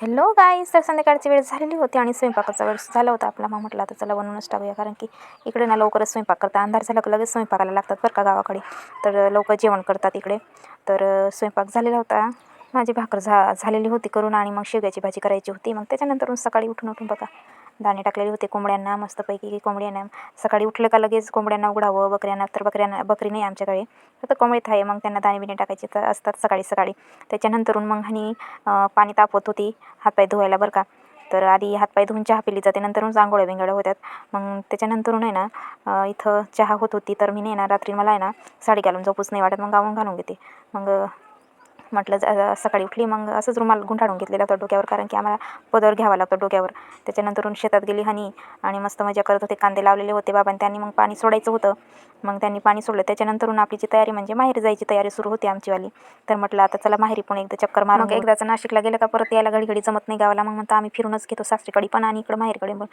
Hello गाईस, तर संध्याकाळची वेळ झालेली होती आणि स्वयंपाकाचा वेळ झाला होता आपला. मग म्हटलं आता चला बनवूनच टाकूया, कारण की इकडे ना लवकरच स्वयंपाक करतात. अंधार झाला की लगेच स्वयंपाकाला लागतात बरं का गावाकडे. तर लवकर जेवण करतात इकडे. तर स्वयंपाक झालेला होता. माझी भाकर झालेली होती करून, आणि मग शेवग्याची भाजी करायची होती. मग त्याच्यानंतर सकाळी उठून बघा दाणे टाकलेले होते कोंबड्यांना मस्तपैकी. कोंबड्यांना सकाळी उठलं का लगेच कोंबड्यांना उघडावं. बकऱ्यांना बकरी नाही आमच्याकडे, फक्त कोंबडीत आहे. मग त्यांना दाणे बिणे टाकायचे तर असतात सकाळी सकाळी. त्याच्यानंतरून मग आणि पाणी तापवत होती हातपाय धुवायला बरं का. तर आधी हातपाय धुवून चहा पिली जाते, नंतरून आंघोळ्या बिंगोळ्या होत्यात. मग त्याच्यानंतरून आहे ना इथं चहा होत होती. तर मी नाही ना रात्री मला आहे ना साडी घालून झोपूच नाही वाटत, मग गाऊन घालून घेते. मग म्हटलं सकाळी उठली मग असंच रुमाल गुंडाळून घेतलेला होता डोक्यावर, कारण की आम्हाला पदर घ्यावा लागतो डोक्यावर. त्याच्यानंतरून शेतात गेली हनी आणि मस्त मजा करत होते. कांदे लावलेले होते बाबांनी, त्यांनी मग पाणी सोडायचं होतं. मग त्यांनी पाणी सोडलं. त्याच्यानंतरून आपलीची तयारी म्हणजे माहेरी जायची तयारी सुरू होती आमचीवाली. तर म्हटलं आता चला माहेरी पण एकदा चक्कर मारून. मग एकदाचं नाशिकला गेलं का परत यायला घडी घडी जमत नाही गावाला. मग म्हणता आम्ही फिरूनच घेतो सासरीकडे पण आणि इकडं माहेरकडे पण.